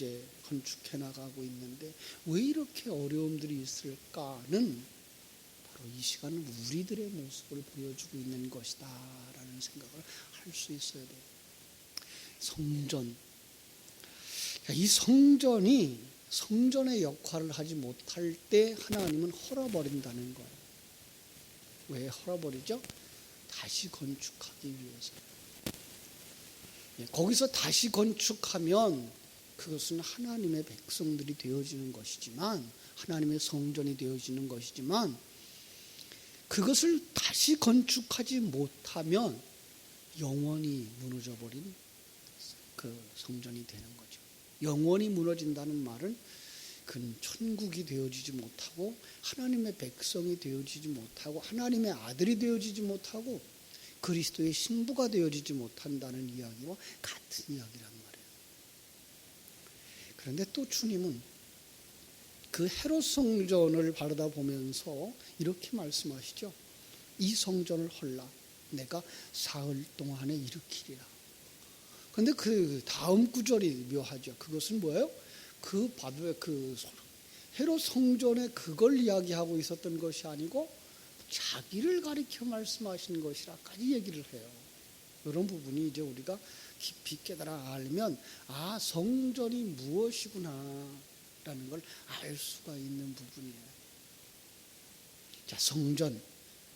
이제 건축해 나가고 있는데 왜 이렇게 어려움들이 있을까는 바로 이 시간은 우리들의 모습을 보여주고 있는 것이다 라는 생각을 할 수 있어야 돼요. 성전, 이 성전이 성전의 역할을 하지 못할 때 하나님은 헐어버린다는 거예요. 왜 헐어버리죠? 다시 건축하기 위해서. 거기서 다시 건축하면 그것은 하나님의 백성들이 되어지는 것이지만, 하나님의 성전이 되어지는 것이지만, 그것을 다시 건축하지 못하면 영원히 무너져버린 그 성전이 되는 거죠. 영원히 무너진다는 말은 그는 천국이 되어지지 못하고 하나님의 백성이 되어지지 못하고 하나님의 아들이 되어지지 못하고 그리스도의 신부가 되어지지 못한다는 이야기와 같은 이야기란 말이에요. 그런데 또 주님은 그 헤롯 성전을 바라다 보면서 이렇게 말씀하시죠. 이 성전을 헐라 내가 사흘 동안에 일으키리라. 그런데 그 다음 구절이 묘하죠. 그것은 뭐예요? 그 헤롯 성전에 그걸 이야기하고 있었던 것이 아니고 자기를 가리켜 말씀하신 것이라까지 얘기를 해요. 이런 부분이 이제 우리가 깊이 깨달아 알면 성전이 무엇이구나 라는 걸 알 수가 있는 부분이에요. 자, 성전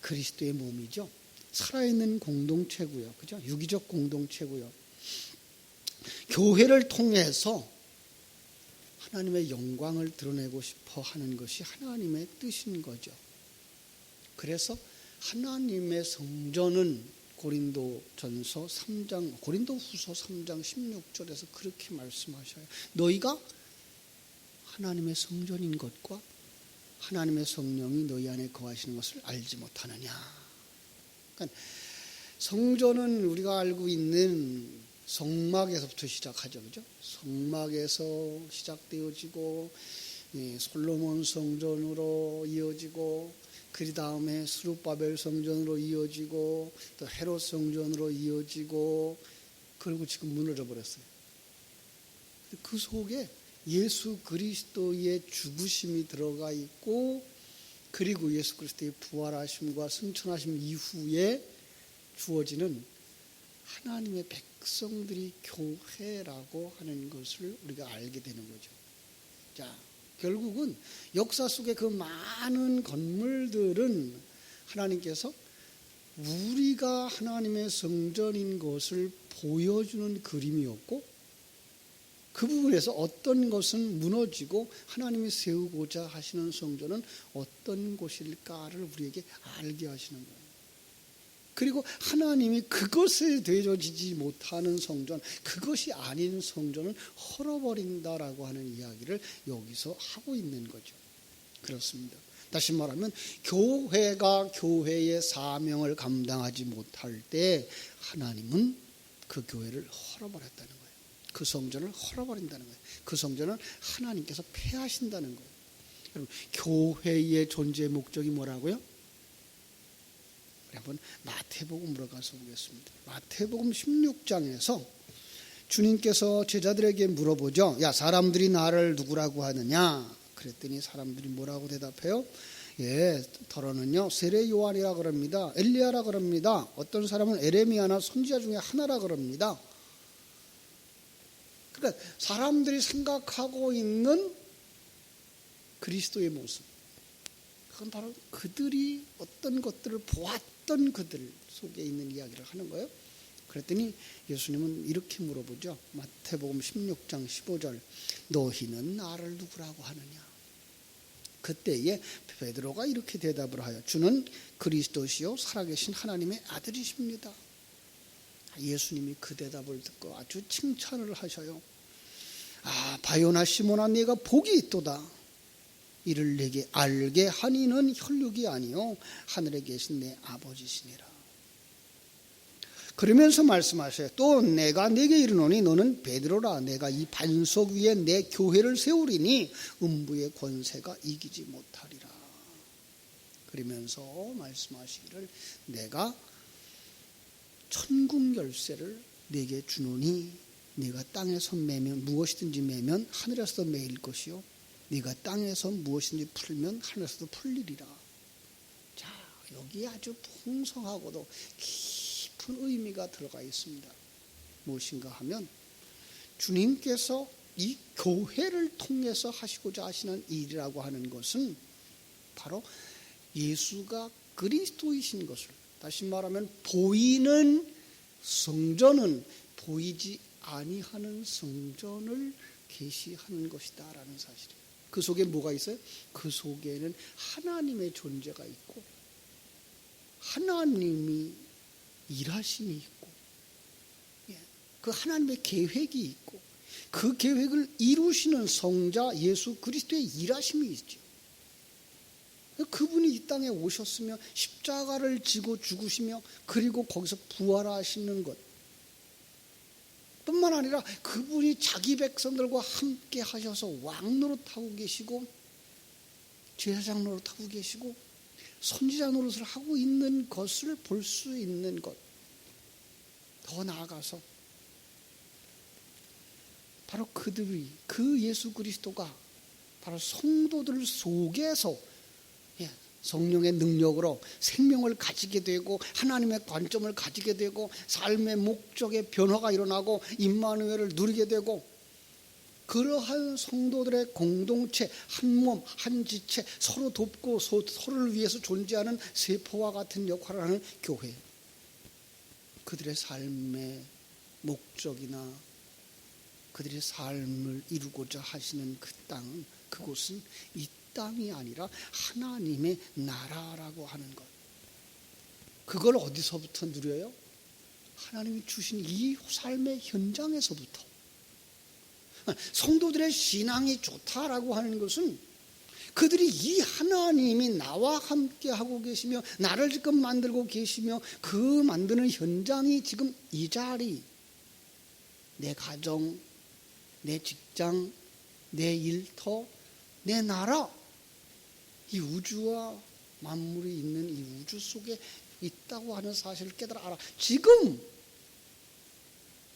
그리스도의 몸이죠. 살아있는 공동체고요. 그죠? 유기적 공동체고요. 교회를 통해서 하나님의 영광을 드러내고 싶어 하는 것이 하나님의 뜻인 거죠. 그래서 하나님의 성전은 고린도후서 3장 16절에서 그렇게 말씀하셔요. 너희가 하나님의 성전인 것과 하나님의 성령이 너희 안에 거하시는 것을 알지 못하느냐. 그러니까 성전은 우리가 알고 있는 성막에서부터 시작하죠. 그죠? 성막에서 시작되어지고 솔로몬 성전으로 이어지고 그 다음에 스룹바벨 성전으로 이어지고 또 헤롯 성전으로 이어지고 그리고 지금 무너져 버렸어요. 그 속에 예수 그리스도의 죽으심이 들어가 있고 그리고 예수 그리스도의 부활하심과 승천하심 이후에 주어지는 하나님의 백성들이 교회라고 하는 것을 우리가 알게 되는 거죠. 자, 결국은 역사 속의 그 많은 건물들은 하나님께서 우리가 하나님의 성전인 것을 보여주는 그림이었고 그 부분에서 어떤 것은 무너지고 하나님이 세우고자 하시는 성전은 어떤 곳일까를 우리에게 알게 하시는 거예요. 그리고 하나님이 그것에 되어지지 못하는 성전, 그것이 아닌 성전은 헐어버린다라고 하는 이야기를 여기서 하고 있는 거죠. 그렇습니다. 다시 말하면 교회가 교회의 사명을 감당하지 못할 때 하나님은 그 교회를 헐어버렸다는 거예요. 그 성전을 헐어버린다는 거예요. 그 성전을 하나님께서 폐하신다는 거예요. 여러분, 교회의 존재 목적이 뭐라고요? 한번 마태복음으로 가서 보겠습니다. 마태복음 16장에서 주님께서 제자들에게 물어보죠. 야, 사람들이 나를 누구라고 하느냐? 그랬더니 사람들이 뭐라고 대답해요? 더러는요 세례 요한이라 그럽니다. 엘리야라 그럽니다. 어떤 사람은 에레미야나 선지자 중에 하나라 그럽니다. 그러니까 사람들이 생각하고 있는 그리스도의 모습, 그건 바로 그들이 어떤 것들을 보았던 그들 속에 있는 이야기를 하는 거예요. 그랬더니 예수님은 이렇게 물어보죠. 마태복음 16장 15절 너희는 나를 누구라고 하느냐? 그때에 베드로가 이렇게 대답을 하여 주는 그리스도시요 살아계신 하나님의 아들이십니다. 예수님이 그 대답을 듣고 아주 칭찬을 하셔요. 바요나 시몬아 네가 복이 있도다. 이를 내게 알게 하니는 혈육이 아니요 하늘에 계신 내 아버지시니라. 그러면서 말씀하셔요. 또 내가 네게 이르노니 너는 베드로라. 내가 이 반석 위에 내 교회를 세우리니 음부의 권세가 이기지 못하리라. 그러면서 말씀하시기를 내가 천국 열쇠를 네게 주노니 네가 땅에서 매면 무엇이든지 매면 하늘에서도 매일 것이요 네가 땅에서 무엇이든지 풀면 하늘에서도 풀리리라. 자, 여기에 아주 풍성하고도 깊은 의미가 들어가 있습니다. 무엇인가 하면 주님께서 이 교회를 통해서 하시고자 하시는 일이라고 하는 것은 바로 예수가 그리스도이신 것을, 다시 말하면 보이는 성전은 보이지 아니하는 성전을 계시하는 것이다라는 사실이에요. 그 속에 뭐가 있어요? 그 속에는 하나님의 존재가 있고 하나님이 일하심이 있고 그 하나님의 계획이 있고 그 계획을 이루시는 성자 예수 그리스도의 일하심이 있죠. 그분이 이 땅에 오셨으며 십자가를 지고 죽으시며 그리고 거기서 부활하시는 것 뿐만 아니라 그분이 자기 백성들과 함께 하셔서 왕 노릇하고 계시고 제사장 노릇하고 계시고 선지자 노릇을 하고 있는 것을 볼 수 있는 것. 더 나아가서 바로 그들이 그 예수 그리스도가 바로 성도들 속에서 성령의 능력으로 생명을 가지게 되고 하나님의 관점을 가지게 되고 삶의 목적의 변화가 일어나고 임마누엘을 누리게 되고 그러한 성도들의 공동체, 한 몸, 한 지체, 서로 돕고 서로를 위해서 존재하는 세포와 같은 역할을 하는 교회. 그들의 삶의 목적이나 그들의 삶을 이루고자 하시는 그 땅은, 그곳은 이 땅이 아니라 하나님의 나라라고 하는 것. 그걸 어디서부터 누려요? 하나님이 주신 이 삶의 현장에서부터. 성도들의 신앙이 좋다라고 하는 것은 그들이 이 하나님이 나와 함께 하고 계시며 나를 지금 만들고 계시며 그 만드는 현장이 지금 이 자리, 내 가정, 내 직장, 내 일터, 내 나라, 이 우주와 만물이 있는 이 우주 속에 있다고 하는 사실을 깨달아 알아. 지금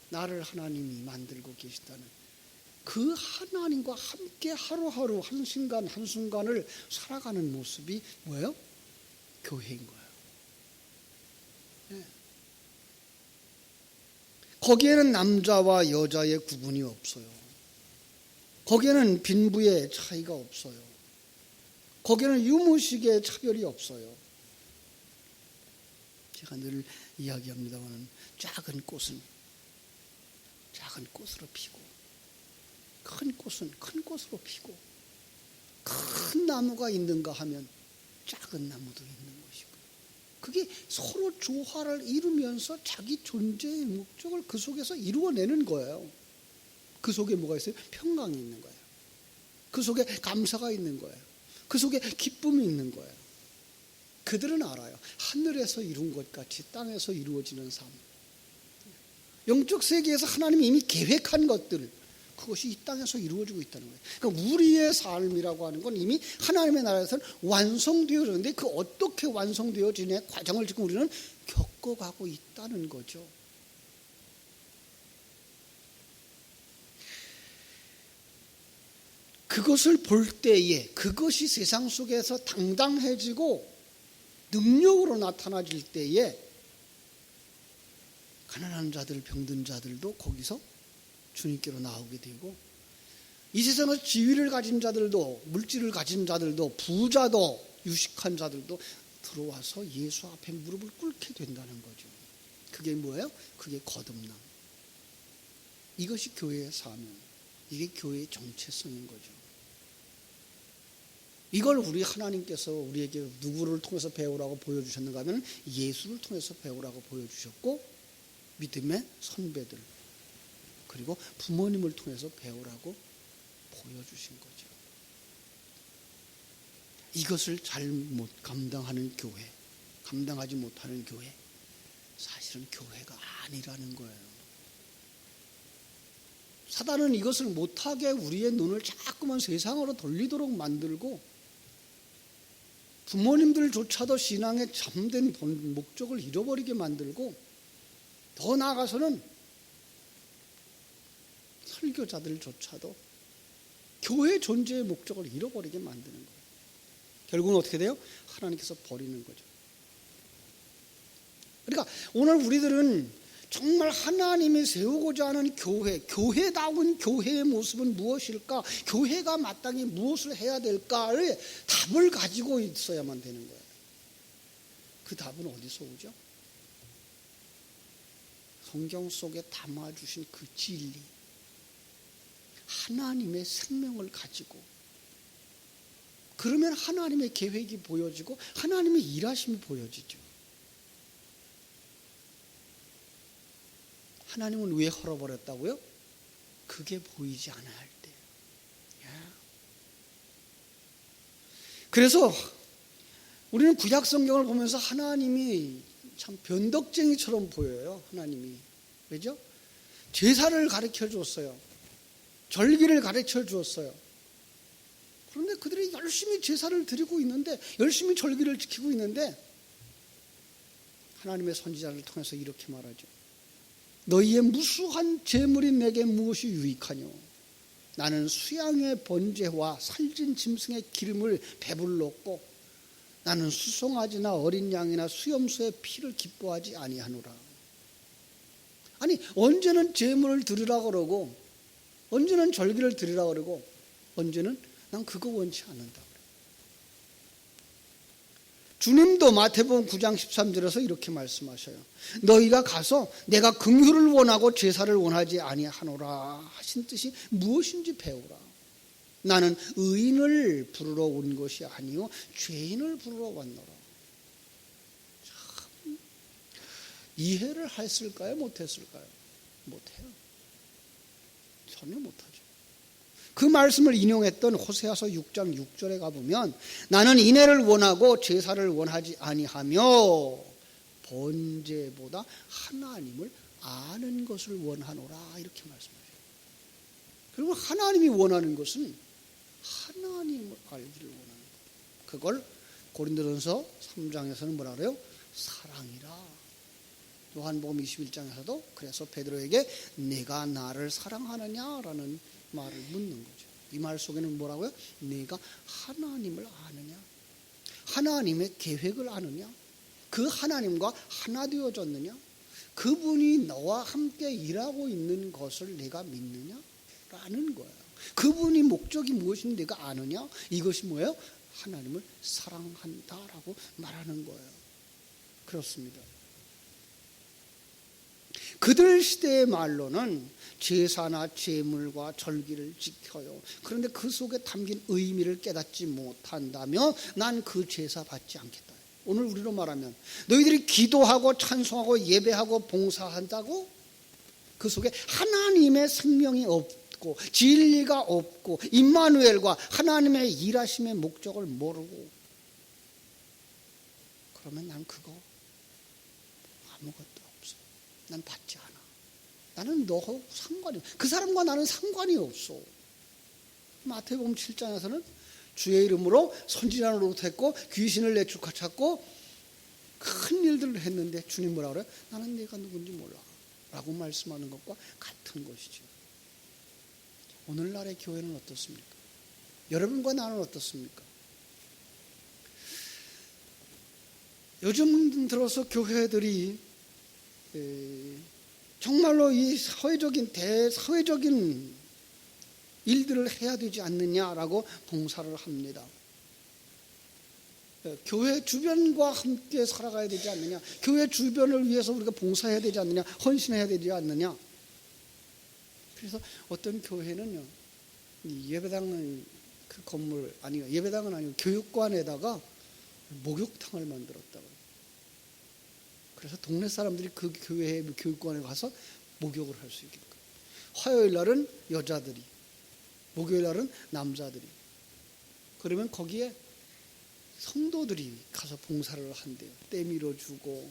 나를 하나님이 만들고 계시다는 그 하나님과 함께 하루하루 한순간 한순간을 살아가는 모습이 뭐예요? 교회인 거예요. 네. 거기에는 남자와 여자의 구분이 없어요. 거기에는 빈부의 차이가 없어요. 거기에는 유무식의 차별이 없어요. 제가 늘 이야기합니다만 작은 꽃은 작은 꽃으로 피고 큰 꽃은 큰 꽃으로 피고 큰 나무가 있는가 하면 작은 나무도 있는 것이고 그게 서로 조화를 이루면서 자기 존재의 목적을 그 속에서 이루어내는 거예요. 그 속에 뭐가 있어요? 평강이 있는 거예요. 그 속에 감사가 있는 거예요. 그 속에 기쁨이 있는 거예요. 그들은 알아요. 하늘에서 이룬 것 같이 땅에서 이루어지는 삶. 영적 세계에서 하나님이 이미 계획한 것들, 그것이 이 땅에서 이루어지고 있다는 거예요. 그러니까 우리의 삶이라고 하는 건 이미 하나님의 나라에서는 완성되어졌는데 그 어떻게 완성되어지는 과정을 지금 우리는 겪어가고 있다는 거죠. 그것을 볼 때에 그것이 세상 속에서 당당해지고 능력으로 나타나질 때에 가난한 자들, 병든 자들도 거기서 주님께로 나오게 되고 이 세상에서 지위를 가진 자들도 물질을 가진 자들도 부자도 유식한 자들도 들어와서 예수 앞에 무릎을 꿇게 된다는 거죠. 그게 뭐예요? 그게 거듭남. 이것이 교회의 사명, 이게 교회의 정체성인 거죠. 이걸 우리 하나님께서 우리에게 누구를 통해서 배우라고 보여주셨는가 하면 예수를 통해서 배우라고 보여주셨고 믿음의 선배들 그리고 부모님을 통해서 배우라고 보여주신 거죠. 이것을 잘 못 감당하는 교회, 감당하지 못하는 교회, 사실은 교회가 아니라는 거예요. 사단은 이것을 못하게 우리의 눈을 자꾸만 세상으로 돌리도록 만들고 부모님들조차도 신앙에 잠든 목적을 잃어버리게 만들고 더 나아가서는 설교자들조차도 교회 존재의 목적을 잃어버리게 만드는 거예요. 결국은 어떻게 돼요? 하나님께서 버리는 거죠. 그러니까 오늘 우리들은 정말 하나님이 세우고자 하는 교회다운 교회의 모습은 무엇일까? 교회가 마땅히 무엇을 해야 될까를 답을 가지고 있어야만 되는 거예요. 그 답은 어디서 오죠? 성경 속에 담아주신 그 진리, 하나님의 생명을 가지고, 그러면 하나님의 계획이 보여지고 하나님의 일하심이 보여지죠. 하나님은 왜 헐어버렸다고요? 그게 보이지 않아야 할 때. 그래서 우리는 구약 성경을 보면서 하나님이 참 변덕쟁이처럼 보여요. 하나님이. 왜죠? 제사를 가르쳐 줬어요. 절기를 가르쳐 주었어요. 그런데 그들이 열심히 제사를 드리고 있는데, 열심히 절기를 지키고 있는데, 하나님의 선지자를 통해서 이렇게 말하죠. 너희의 무수한 재물이 내게 무엇이 유익하뇨? 나는 수양의 번제와 살진 짐승의 기름을 배불렀고 나는 수송아지나 어린 양이나 수염소의 피를 기뻐하지 아니하노라. 아니, 언제는 제물을 드리라 그러고, 언제는 절기를 드리라 그러고, 언제는 난 그거 원치 않는다. 주님도 마태복음 9장 13절에서 이렇게 말씀하셔요. 너희가 가서 내가 긍휼을 원하고 제사를 원하지 아니하노라 하신 뜻이 무엇인지 배우라. 나는 의인을 부르러 온 것이 아니요 죄인을 부르러 왔노라. 참 이해를 했을까요? 못했을까요? 못해요. 전혀 못하죠. 그 말씀을 인용했던 호세아서 6장 6절에 가보면 나는 인애를 원하고 제사를 원하지 아니하며 번제보다 하나님을 아는 것을 원하노라 이렇게 말씀하셔요. 그리고 하나님이 원하는 것은 하나님을 알기를 원하는 거예요. 그걸 고린도전서 3장에서는 뭐라 그래요? 사랑이라. 요한복음 21장에서도 그래서 베드로에게 내가 나를 사랑하느냐라는 말을 묻는 거죠. 이 말 속에는 뭐라고요? 내가 하나님을 아느냐? 하나님의 계획을 아느냐? 그 하나님과 하나 되어졌느냐? 그분이 너와 함께 일하고 있는 것을 내가 믿느냐? 라는 거예요. 그분이 목적이 무엇인지 내가 아느냐? 이것이 뭐예요? 하나님을 사랑한다라고 말하는 거예요. 그렇습니다. 그들 시대의 말로는 제사나 제물과 절기를 지켜요. 그런데 그 속에 담긴 의미를 깨닫지 못한다면 난 그 제사 받지 않겠다. 오늘 우리로 말하면 너희들이 기도하고 찬송하고 예배하고 봉사한다고 그 속에 하나님의 생명이 없고 진리가 없고 임마누엘과 하나님의 일하심의 목적을 모르고 그러면 난 그거 아무것도 없어. 난 받지 않아. 나는 너하고 상관이 없어. 그 사람과 나는 상관이 없어. 마태복음 7장에서는 주의 이름으로 선지자를 노릇했고 귀신을 내쫓았고 큰 일들을 했는데 주님 뭐라 그래요? 나는 네가 누군지 몰라 라고 말씀하는 것과 같은 것이죠. 오늘날의 교회는 어떻습니까? 여러분과 나는 어떻습니까? 요즘 들어서 교회들이 정말로 이 대사회적인 일들을 해야 되지 않느냐라고 봉사를 합니다. 교회 주변과 함께 살아가야 되지 않느냐, 교회 주변을 위해서 우리가 봉사해야 되지 않느냐, 헌신해야 되지 않느냐. 그래서 어떤 교회는요, 예배당은 그 건물 아니요, 예배당은 아니고 교육관에다가 목욕탕을 만들었다고. 그래서 동네 사람들이 그 교회의 교육관에 가서 목욕을 할 수 있게끔. 화요일 날은 여자들이, 목요일 날은 남자들이. 그러면 거기에 성도들이 가서 봉사를 한대요. 때 밀어주고,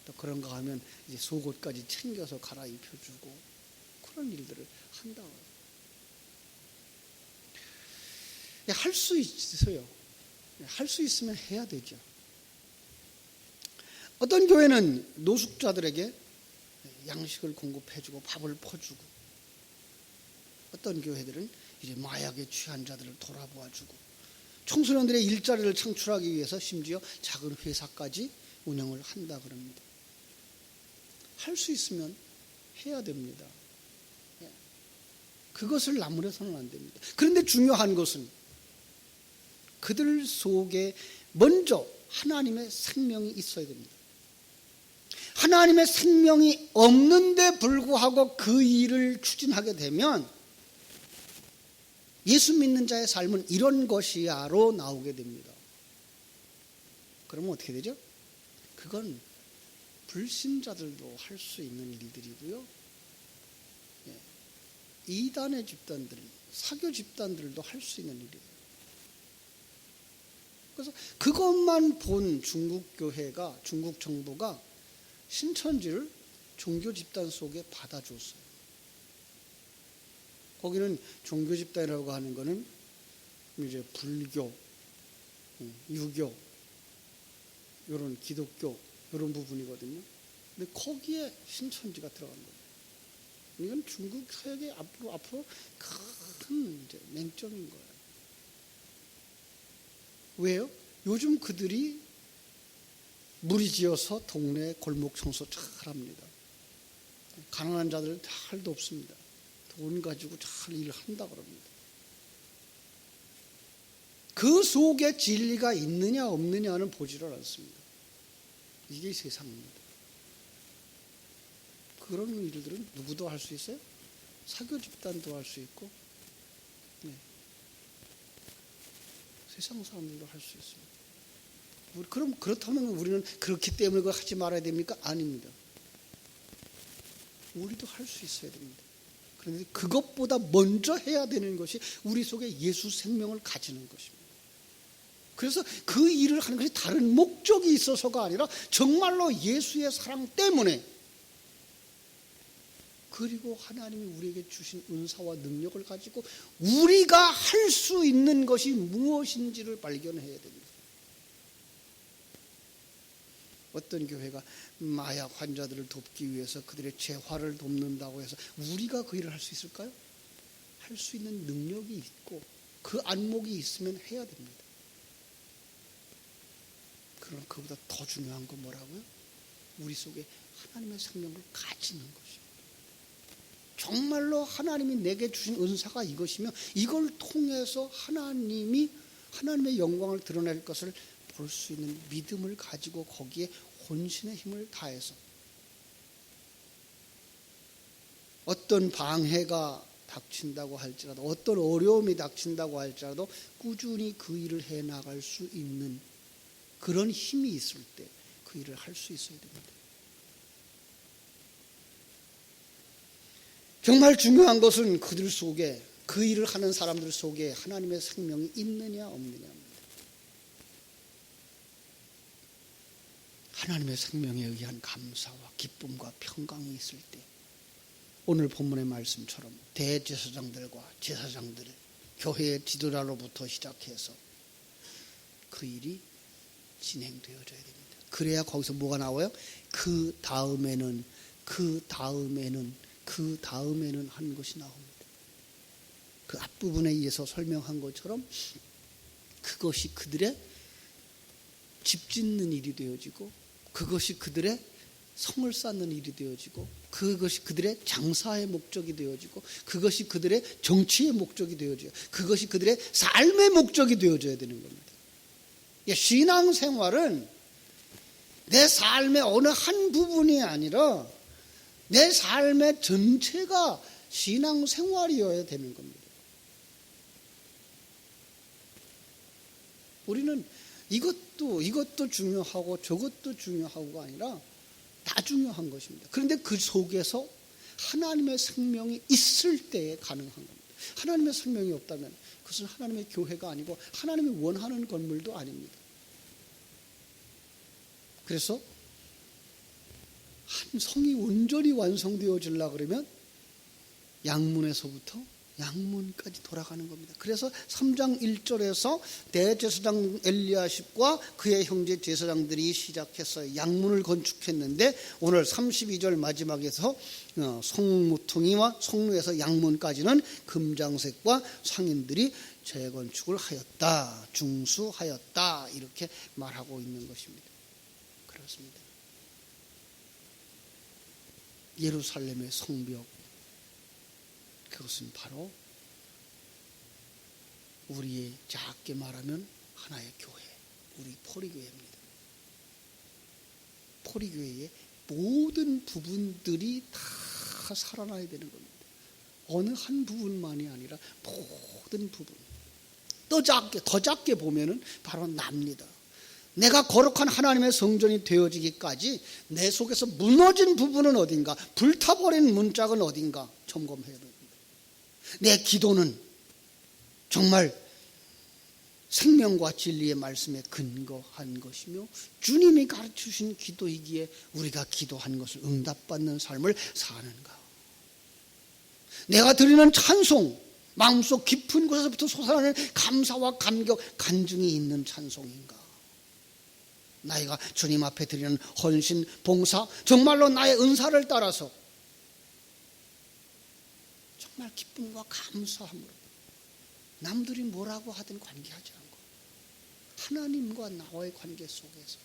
또 그런가 하면 이제 속옷까지 챙겨서 갈아입혀주고 그런 일들을 한다고. 할 수 있어요. 할 수 있으면 해야 되죠. 어떤 교회는 노숙자들에게 양식을 공급해주고 밥을 퍼주고 어떤 교회들은 이제 마약에 취한 자들을 돌아보아주고 청소년들의 일자리를 창출하기 위해서 심지어 작은 회사까지 운영을 한다 그럽니다. 할 수 있으면 해야 됩니다. 그것을 나무라서는 안 됩니다. 그런데 중요한 것은 그들 속에 먼저 하나님의 생명이 있어야 됩니다. 하나님의 생명이 없는데 불구하고 그 일을 추진하게 되면 예수 믿는 자의 삶은 이런 것이야로 나오게 됩니다. 그러면 어떻게 되죠? 그건 불신자들도 할 수 있는 일들이고요. 이단의 집단들, 사교 집단들도 할 수 있는 일이에요. 그래서 그것만 본 중국 교회가, 중국 정부가 신천지를 종교 집단 속에 받아줬어요. 거기는 종교 집단이라고 하는 거는 이제 불교, 유교, 이런 기독교, 이런 부분이거든요. 근데 거기에 신천지가 들어간 거예요. 이건 중국 사역의 앞으로 큰 이제 맹점인 거예요. 왜요? 요즘 그들이 무리지어서 동네 골목 청소 잘합니다. 가난한 자들은 할도 없습니다. 돈 가지고 잘 일을 한다 그럽니다. 그 속에 진리가 있느냐 없느냐는 보지를 않습니다. 이게 세상입니다. 그런 일들은 누구도 할 수 있어요? 사교 집단도 할 수 있고, 세상 사람들도 할 수 있습니다. 그럼 그렇다면 우리는 그렇기 때문에 그걸 하지 말아야 됩니까? 아닙니다. 우리도 할 수 있어야 됩니다. 그런데 그것보다 먼저 해야 되는 것이 우리 속에 예수 생명을 가지는 것입니다. 그래서 그 일을 하는 것이 다른 목적이 있어서가 아니라 정말로 예수의 사랑 때문에, 그리고 하나님이 우리에게 주신 은사와 능력을 가지고 우리가 할 수 있는 것이 무엇인지를 발견해야 됩니다. 어떤 교회가 마약 환자들을 돕기 위해서 그들의 재활을 돕는다고 해서 우리가 그 일을 할 수 있을까요? 할 수 있는 능력이 있고 그 안목이 있으면 해야 됩니다. 그러나 그보다 더 중요한 건 뭐라고요? 우리 속에 하나님의 생명을 가지는 것입니다. 정말로 하나님이 내게 주신 은사가 이것이며 이걸 통해서 하나님의 영광을 드러낼 것을 볼 수 있는 믿음을 가지고 거기에 혼신의 힘을 다해서 어떤 방해가 닥친다고 할지라도 어떤 어려움이 닥친다고 할지라도 꾸준히 그 일을 해나갈 수 있는 그런 힘이 있을 때 그 일을 할 수 있어야 됩니다. 정말 중요한 것은 그들 속에, 그 일을 하는 사람들 속에 하나님의 생명이 있느냐 없느냐입니다. 하나님의 생명에 의한 감사와 기쁨과 평강이 있을 때 오늘 본문의 말씀처럼 대제사장들과 제사장들, 교회의 지도자로부터 시작해서 그 일이 진행되어져야 됩니다. 그래야 거기서 뭐가 나와요? 그 다음에는 한 것이 나옵니다. 그 앞부분에 의해서 설명한 것처럼 그것이 그들의 집 짓는 일이 되어지고 그것이 그들의 성을 쌓는 일이 되어지고 그것이 그들의 장사의 목적이 되어지고 그것이 그들의 정치의 목적이 되어지고 그것이 그들의 삶의 목적이 되어져야 되는 겁니다. 신앙생활은 내 삶의 어느 한 부분이 아니라 내 삶의 전체가 신앙생활이어야 되는 겁니다. 우리는 이것도 중요하고 저것도 중요하고가 아니라 다 중요한 것입니다. 그런데 그 속에서 하나님의 생명이 있을 때에 가능한 겁니다. 하나님의 생명이 없다면 그것은 하나님의 교회가 아니고 하나님이 원하는 건물도 아닙니다. 그래서 한 성이 온전히 완성되어지려고 그러면 양문에서부터 양문까지 돌아가는 겁니다. 그래서 3장 1절에서 대제사장 엘리야십과 그의 형제 제사장들이 시작해서 양문을 건축했는데 오늘 32절 마지막에서 성무퉁이와 성루에서 양문까지는 금장색과 상인들이 재건축을 하였다, 중수하였다 이렇게 말하고 있는 것입니다. 그렇습니다. 예루살렘의 성벽, 그것은 바로 우리의 작게 말하면 하나의 교회, 우리 포리교회입니다. 포리교회의 모든 부분들이 다 살아나야 되는 겁니다. 어느 한 부분만이 아니라 모든 부분. 더 작게 보면은 바로 납니다. 내가 거룩한 하나님의 성전이 되어지기까지 내 속에서 무너진 부분은 어딘가, 불타버린 문짝은 어딘가 점검해야 됩니다. 내 기도는 정말 생명과 진리의 말씀에 근거한 것이며 주님이 가르치신 기도이기에 우리가 기도한 것을 응답받는 삶을 사는가. 내가 드리는 찬송, 마음속 깊은 곳에서부터 솟아나는 감사와 감격, 간증이 있는 찬송인가. 나이가 주님 앞에 드리는 헌신, 봉사, 정말로 나의 은사를 따라서 정말 기쁨과 감사함으로 남들이 뭐라고 하든 관계하지 않고 하나님과 나와의 관계 속에서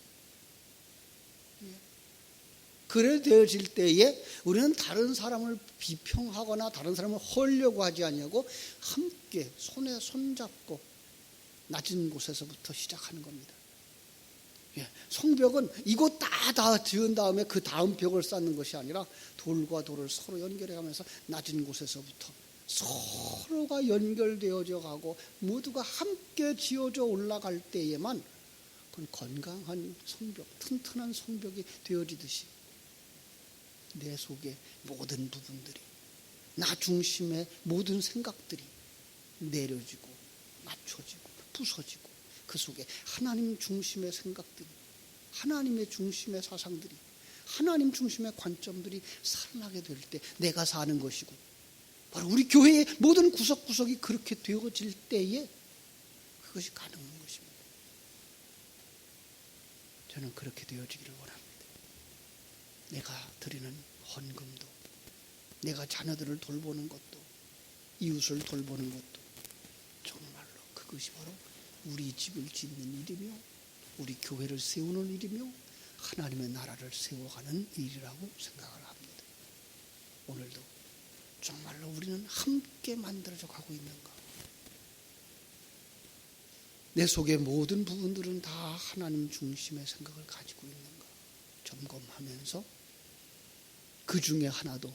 그래 되어질 때에 우리는 다른 사람을 비평하거나 다른 사람을 헐려고 하지 아니하고 함께 손에 손잡고 낮은 곳에서부터 시작하는 겁니다. 성벽은 이곳 다 지은 다음에 그 다음 벽을 쌓는 것이 아니라 돌과 돌을 서로 연결해가면서 낮은 곳에서부터 서로가 연결되어져 가고 모두가 함께 지어져 올라갈 때에만 그건 건강한 성벽, 튼튼한 성벽이 되어지듯이 내 속의 모든 부분들이, 나 중심의 모든 생각들이 내려지고 맞춰지고 부서지고 그 속에 하나님 중심의 생각들이, 하나님의 중심의 사상들이, 하나님 중심의 관점들이 살아나게 될 때 내가 사는 것이고, 바로 우리 교회의 모든 구석구석이 그렇게 되어질 때에 그것이 가능한 것입니다. 저는 그렇게 되어지기를 원합니다. 내가 드리는 헌금도, 내가 자녀들을 돌보는 것도, 이웃을 돌보는 것도 정말로 그것이 바로 우리 집을 짓는 일이며 우리 교회를 세우는 일이며 하나님의 나라를 세워가는 일이라고 생각을 합니다. 오늘도 정말로 우리는 함께 만들어져 가고 있는가? 내 속의 모든 부분들은 다 하나님 중심의 생각을 가지고 있는가? 점검하면서 그 중에 하나도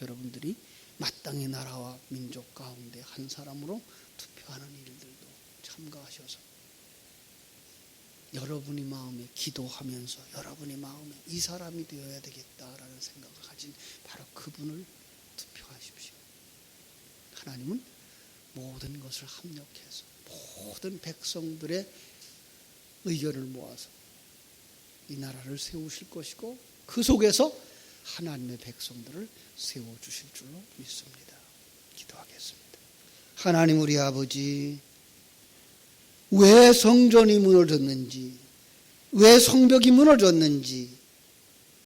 여러분들이 마땅히 나라와 민족 가운데 한 사람으로 투표하는 일들도 참가하셔서 여러분이 마음에 기도하면서 여러분이 마음에 이 사람이 되어야 되겠다라는 생각을 가진 바로 그분을 투표하십시오. 하나님은 모든 것을 합력해서 모든 백성들의 의견을 모아서 이 나라를 세우실 것이고 그 속에서 하나님의 백성들을 세워주실 줄로 믿습니다. 기도하겠습니다. 하나님 우리 아버지, 왜 성전이 무너졌는지, 왜 성벽이 무너졌는지